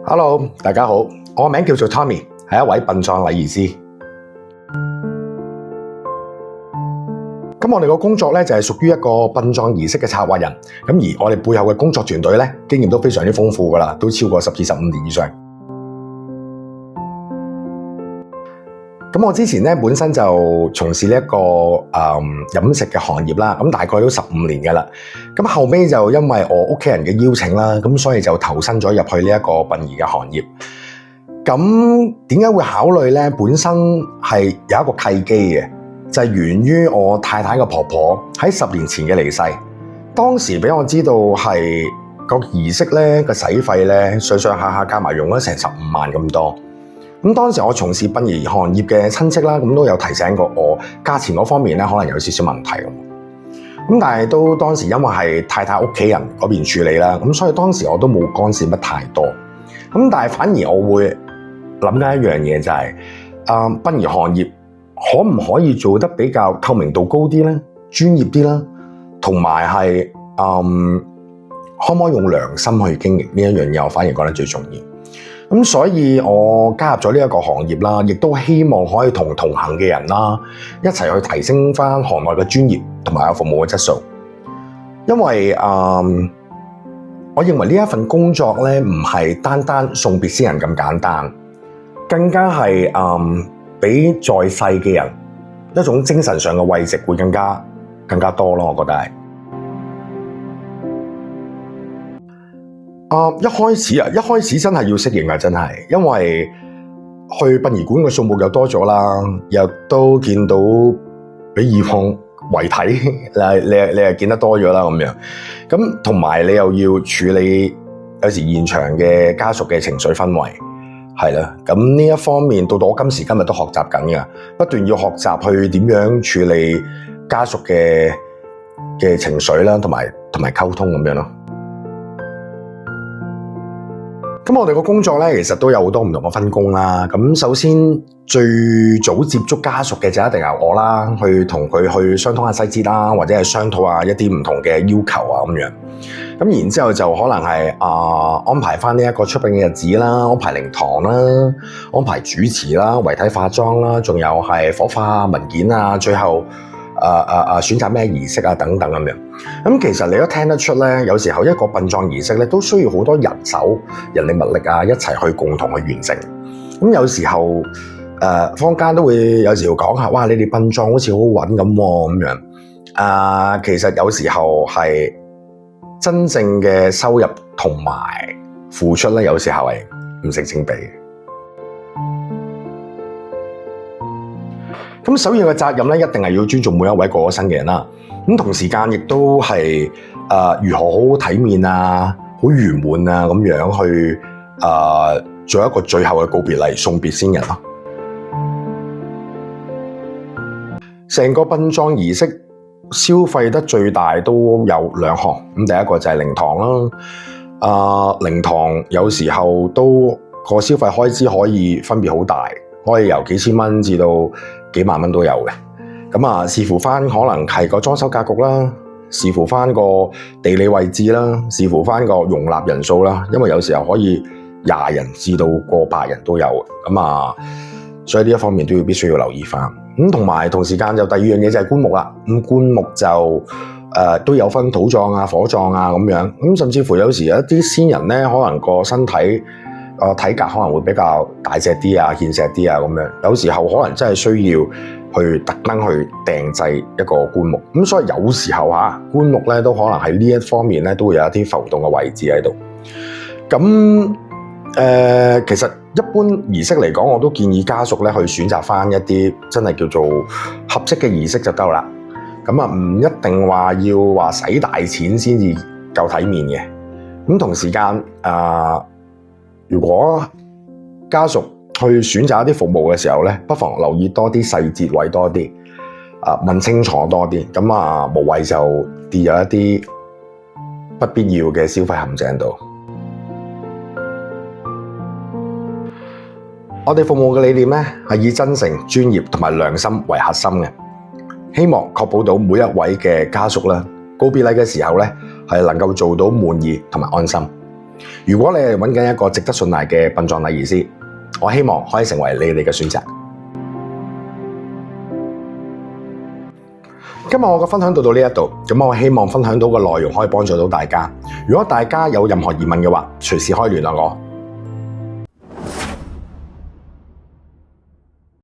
Hello，大家好，我名叫做 Tommy，係一位殯葬禮儀師。咁我哋個工作咧就係屬於一個殯葬儀式嘅策劃人，咁而我哋背後嘅工作團隊咧經驗都非常之豐富噶啦，都超過10至15年以上。咁我之前咧本身就從事呢一個飲食嘅行業啦，咁大概都15年噶啦。咁後尾就因為我屋企人嘅邀請啦，咁所以就投身咗入去呢一個殯儀嘅行業。咁點解會考慮咧？本身係有一個契機嘅，就係源於我太太嘅婆婆喺10年前嘅離世。當時俾我知道係個儀式咧個使費咧上下加埋用咗成15萬咁多。咁當時我從事殯儀行業嘅親戚啦，咁都有提醒過我價錢嗰方面咧可能有少少問題咁。咁但係都當時因為係太太屋企人嗰邊處理啦，咁所以當時我都冇干涉乜太多。咁但係反而我會諗緊一樣嘢就係殯儀行業可唔可以做得比較透明度高啲咧、專業啲啦，同埋係可唔可以用良心去經營呢一樣嘢？我反而覺得最重要。咁所以我加入咗呢一個行業啦，亦都希望可以同行嘅人啦一齊去提升翻行內嘅專業同埋服務嘅質素。因為我認為呢一份工作咧唔係單單送別先人咁簡單，更加係俾在世嘅人一種精神上嘅慰藉會更加多咯，我覺得係。一開始真係要適應啊，真係，因為去殯儀館嘅數目又多咗啦，又都見到比以往遺體你係見得多咗啦咁樣，咁同埋你又要處理有時現場嘅家屬嘅情緒氛圍，係啦，咁呢一方面到我今時今日都學習緊嘅，不斷要學習去點樣處理家屬嘅情緒啦，同埋溝通咁樣咯。咁我哋個工作咧，其實都有好多唔同嘅分工啦。咁首先最早接觸家屬嘅就一定係我啦，去同佢去商討下細節啦，或者係商討下一啲唔同嘅要求啊咁樣。咁然之後就可能係安排翻呢一個出殯嘅日子啦，安排靈堂啦，安排主持啦、遺體化妝啦，仲有係火化文件啊，最後選擇咩儀式啊等等咁樣。咁其實你都聽得出咧，有時候一個殯葬儀式咧都需要好多人手、人力物力啊，一齊去共同去完成。咁有時候坊間都會有時候講下，哇！你哋殯葬好似好穩咁喎咁樣。其實有時候係真正嘅收入同埋付出咧，有時候係唔成正比嘅。咁首要嘅責任咧，一定係要尊重每一位過咗身嘅人啦。咁同時間亦都係如何好體面啊、好圓滿啊咁樣去做一個最後嘅告別禮，送別先人咯。成個殯葬儀式消費得最大都有2項。咁第一個就係靈堂啦。靈堂有時候都個消費開支可以分別好大，可以由幾千蚊至到幾萬蚊都有嘅。咁視乎翻可能係個裝修格局啦，視乎翻個地理位置啦，視乎翻個容納人數啦。因為有時候可以20人至到過百人都有。咁所以呢一方面都必須要留意翻。咁同埋同時間就第二樣嘢就係棺木啦。咁棺木就都有分土葬啊、火葬啊咁樣。咁甚至乎有時有一啲先人咧，可能個身體體格可能會比較大隻啲啊、健碩啲啊咁樣。有時候可能真係需要去特登去訂製一個棺木。咁所以有時候棺木咧都可能喺呢一方面咧都會有一啲浮動嘅位置喺度。咁其實一般儀式嚟講，我都建議家屬咧去選擇翻一啲真係叫做合適嘅儀式就得啦。咁唔一定話要話使大錢先至夠體面嘅。咁同時間如果家屬去選擇一啲服務嘅時候咧，不妨留意多啲細節位多啲，問清楚多啲。咁無謂就跌入一啲不必要嘅消費陷阱度。我哋服務嘅理念咧係以真誠、專業同埋良心為核心嘅，希望確保到每一位嘅家屬啦，告別禮嘅時候咧係能夠做到滿意同埋安心。如果你係揾緊一個值得信賴嘅殯葬禮儀師，我希望可以成為你哋嘅選擇。今日我嘅分享到呢一度，咁我希望分享到嘅內容可以幫助到大家。如果大家有任何疑問嘅話，隨時可以聯絡我。